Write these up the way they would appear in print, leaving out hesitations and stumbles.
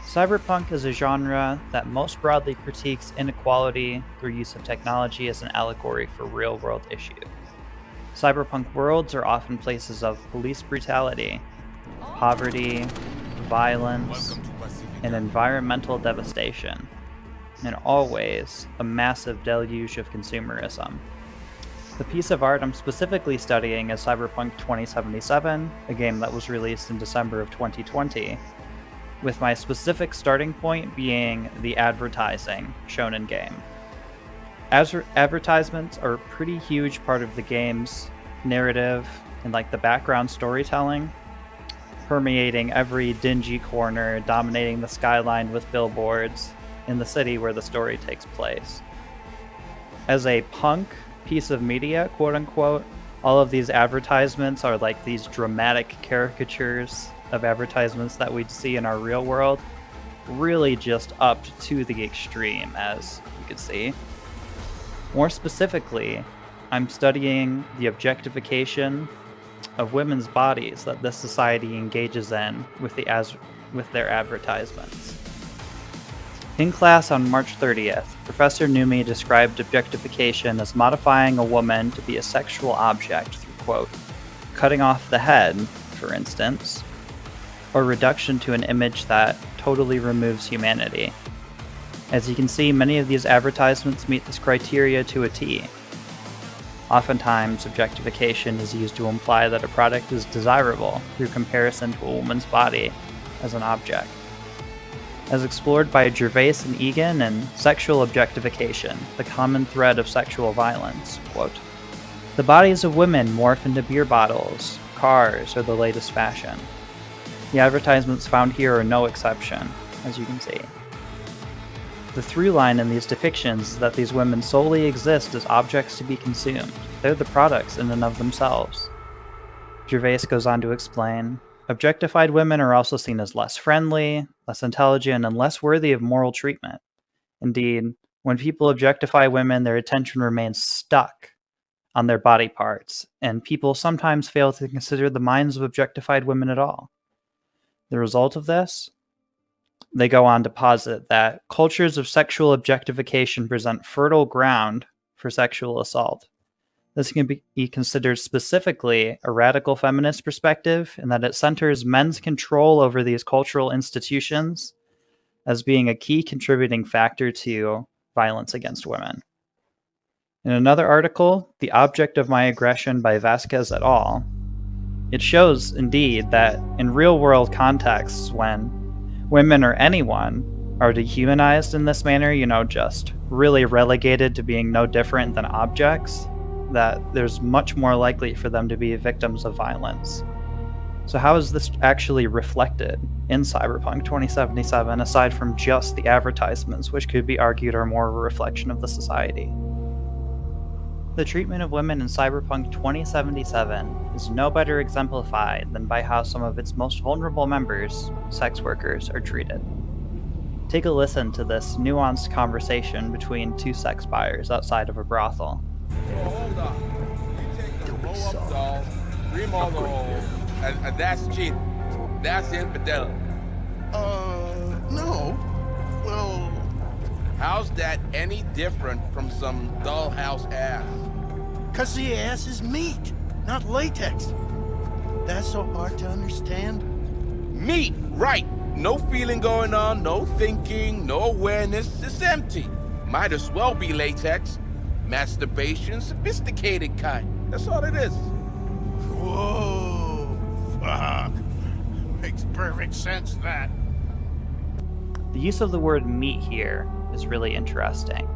Cyberpunk is a genre that most broadly critiques inequality through use of technology as an allegory for real world issues. Cyberpunk worlds are often places of police brutality, poverty, violence, and environmental devastation, and always a massive deluge of consumerism. The piece of art I'm specifically studying is Cyberpunk 2077, a game that was released in December of 2020, with my specific starting point being the advertising shown in game. Advertisements are a pretty huge part of the game's narrative and like the background storytelling, permeating every dingy corner, dominating the skyline with billboards in the city where the story takes place. As a punk piece of media, quote unquote, all of these advertisements are like these dramatic caricatures of advertisements that we'd see in our real world, really just upped to the extreme, as you could see. More specifically, I'm studying the objectification of women's bodies that this society engages in with their advertisements. In class on March 30th, Professor Numi described objectification as modifying a woman to be a sexual object through, quote, cutting off the head, for instance, or reduction to an image that totally removes humanity. As you can see, many of these advertisements meet this criteria to a T. Oftentimes, objectification is used to imply that a product is desirable through comparison to a woman's body as an object. As explored by Gervais and Egan in Sexual Objectification, the common thread of sexual violence, quote, the bodies of women morph into beer bottles, cars, or the latest fashion. The advertisements found here are no exception, as you can see. The through line in these depictions is that these women solely exist as objects to be consumed. They're the products in and of themselves. Gervais goes on to explain, objectified women are also seen as less friendly, less intelligent, and less worthy of moral treatment. Indeed, when people objectify women, their attention remains stuck on their body parts, and people sometimes fail to consider the minds of objectified women at all. The result of this? They go on to posit that cultures of sexual objectification present fertile ground for sexual assault. This can be considered specifically a radical feminist perspective in that it centers men's control over these cultural institutions as being a key contributing factor to violence against women. In another article, The Object of My Aggression by Vasquez et al., it shows, indeed, that in real-world contexts, when women or anyone are dehumanized in this manner, just really relegated to being no different than objects, that there's much more likely for them to be victims of violence. So how is this actually reflected in Cyberpunk 2077, aside from just the advertisements, which could be argued are more of a reflection of the society? The treatment of women in Cyberpunk 2077 is no better exemplified than by how some of its most vulnerable members, sex workers, are treated. Take a listen to this nuanced conversation between two sex buyers outside of a brothel. Hold on. You take the blow-up doll, remodel the hole, and that's cheating. That's infidelity. No. Well... How's that any different from some dollhouse ass? 'Cause the ass is meat, not latex. That's so hard to understand. Meat, right. No feeling going on, no thinking, no awareness. It's empty. Might as well be latex. Masturbation, sophisticated kind. That's all it is. Whoa. Fuck. Makes perfect sense, that. The use of the word meat here is really interesting.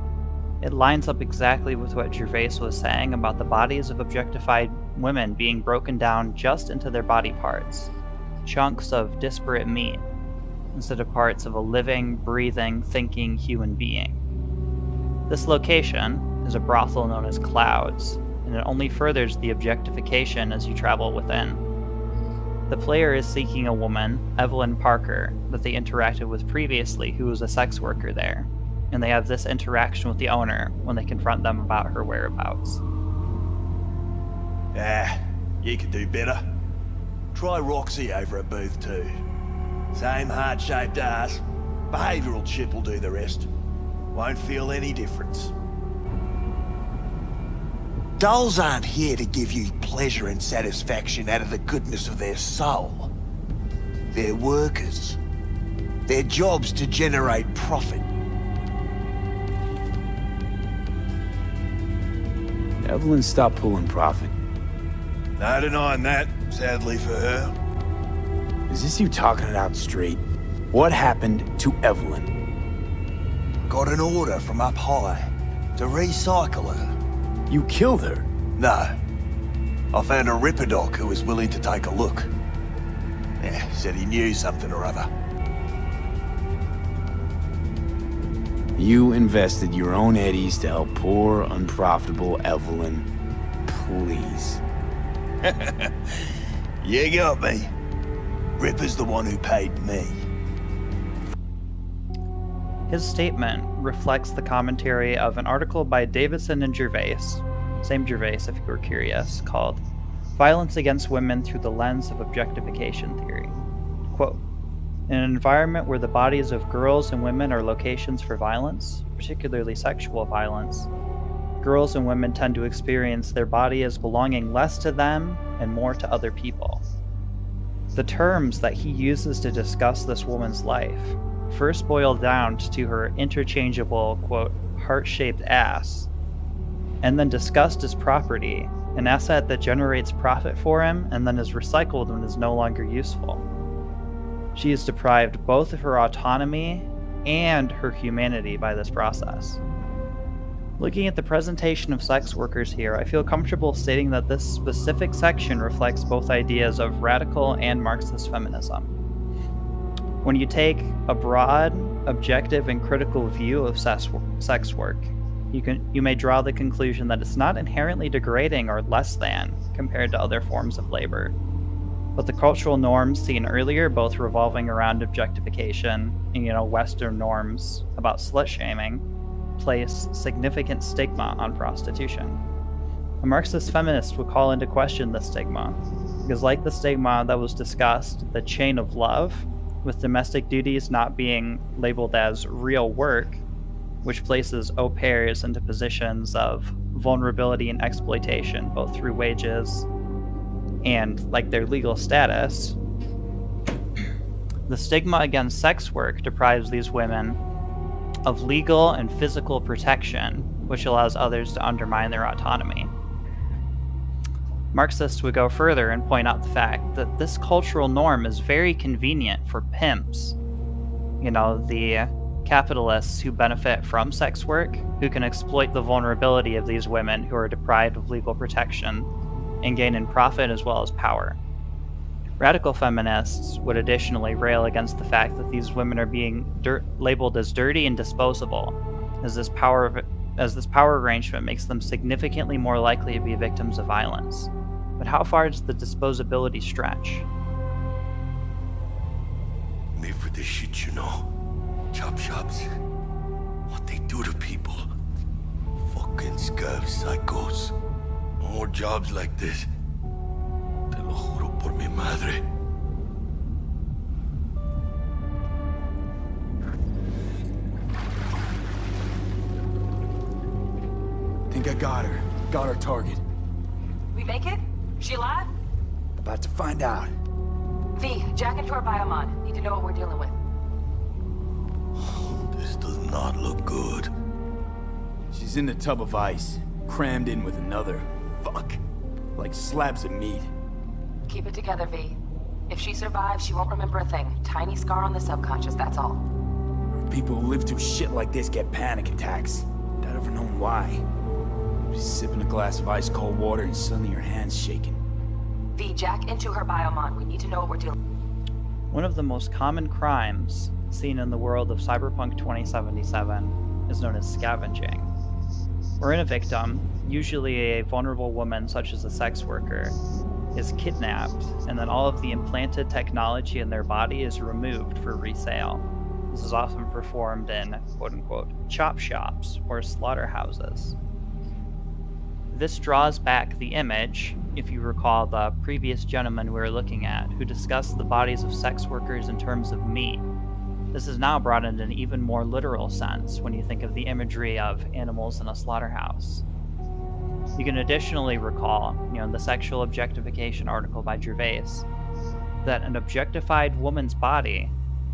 It lines up exactly with what Gervais was saying about the bodies of objectified women being broken down just into their body parts, chunks of disparate meat, instead of parts of a living, breathing, thinking human being. This location is a brothel known as Clouds, and it only furthers the objectification as you travel within. The player is seeking a woman, Evelyn Parker, that they interacted with previously, who was a sex worker there, and they have this interaction with the owner when they confront them about her whereabouts. You could do better. Try Roxy over at booth 2. Same heart-shaped ass, Behavioural chip will do the rest. Won't feel any difference. Dolls aren't here to give you pleasure and satisfaction out of the goodness of their soul. They're workers. Their job's to generate profit. Evelyn stopped pulling profit. No denying that, sadly for her. Is this you talking it out straight? What happened to Evelyn? Got an order from up high to recycle her. You killed her? No. I found a Ripperdoc who was willing to take a look. Yeah, said he knew something or other. You invested your own eddies to help poor, unprofitable Evelyn. Please. You got me. Ripper's the one who paid me. His statement reflects the commentary of an article by Davidson and Gervais, same Gervais if you were curious, called Violence Against Women Through the Lens of Objectification Theory. Quote, in an environment where the bodies of girls and women are locations for violence, particularly sexual violence, girls and women tend to experience their body as belonging less to them and more to other people. The terms that he uses to discuss this woman's life first boil down to her interchangeable, quote, heart-shaped ass, and then discussed as property, an asset that generates profit for him and then is recycled when is no longer useful. She is deprived both of her autonomy and her humanity by this process. Looking at the presentation of sex workers here, I feel comfortable stating that this specific section reflects both ideas of radical and Marxist feminism. When you take a broad, objective, and critical view of sex work, you may draw the conclusion that it's not inherently degrading or less than compared to other forms of labor. But the cultural norms seen earlier, both revolving around objectification and, Western norms about slut-shaming, place significant stigma on prostitution. A Marxist feminist would call into question this stigma, because like the stigma that was discussed, the chain of love, with domestic duties not being labeled as real work, which places au pairs into positions of vulnerability and exploitation, both through wages and their legal status. The stigma against sex work deprives these women of legal and physical protection, which allows others to undermine their autonomy. Marxists would go further and point out the fact that this cultural norm is very convenient for pimps. The capitalists who benefit from sex work, who can exploit the vulnerability of these women who are deprived of legal protection and gain in profit as well as power. Radical feminists would additionally rail against the fact that these women are being labeled as dirty and disposable, as this power arrangement makes them significantly more likely to be victims of violence. But how far does the disposability stretch? Made for this shit, Chop shops. What they do to people. Fucking scab psychos. More jobs like this. Te lo juro por mi madre. Think I got her. Got our target. We make it? She alive? About to find out. V, jack into her biomon. Need to know what we're dealing with. This does not look good. She's in the tub of ice, crammed in with another. Fuck. Like slabs of meat. Keep it together, V. If she survives, she won't remember a thing. Tiny scar on the subconscious, that's all. People who live through shit like this get panic attacks. Without ever knowing why. Just sipping a glass of ice cold water and suddenly your hand's shaking. V, jack into her biomon. We need to know what we're dealing with. One of the most common crimes seen in the world of Cyberpunk 2077 is known as scavenging, wherein a victim, usually a vulnerable woman such as a sex worker, is kidnapped, and then all of the implanted technology in their body is removed for resale. This is often performed in quote-unquote chop shops or slaughterhouses. This draws back the image, if you recall the previous gentleman we were looking at, who discussed the bodies of sex workers in terms of meat. This is now brought into an even more literal sense when you think of the imagery of animals in a slaughterhouse. You can additionally recall, in the sexual objectification article by Gervais, that an objectified woman's body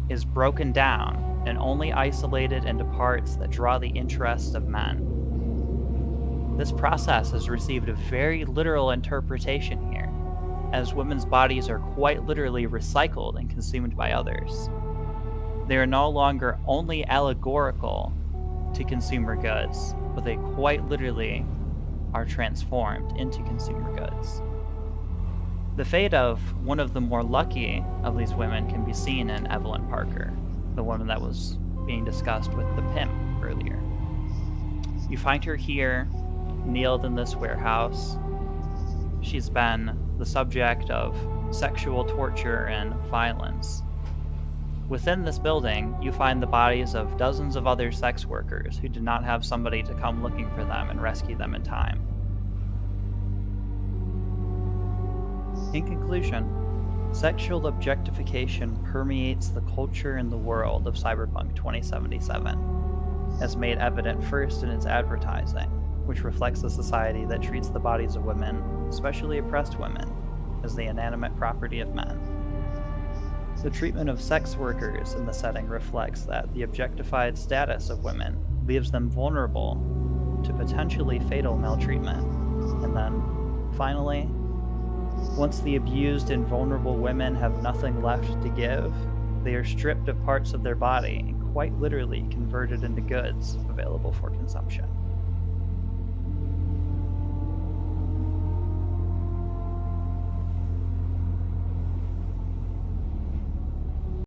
is broken down and only isolated into parts that draw the interest of men. This process has received a very literal interpretation here, as women's bodies are quite literally recycled and consumed by others. They are no longer only allegorical to consumer goods, but they quite literally are transformed into consumer goods. The fate of one of the more lucky of these women can be seen in Evelyn Parker, the woman that was being discussed with the pimp earlier. You find her here, kneeled in this warehouse. She's been the subject of sexual torture and violence. Within this building, you find the bodies of dozens of other sex workers who did not have somebody to come looking for them and rescue them in time. In conclusion, sexual objectification permeates the culture and the world of Cyberpunk 2077, as made evident first in its advertising, which reflects a society that treats the bodies of women, especially oppressed women, as the inanimate property of men. The treatment of sex workers in the setting reflects that the objectified status of women leaves them vulnerable to potentially fatal maltreatment. And then, finally, once the abused and vulnerable women have nothing left to give, they are stripped of parts of their body and quite literally converted into goods available for consumption.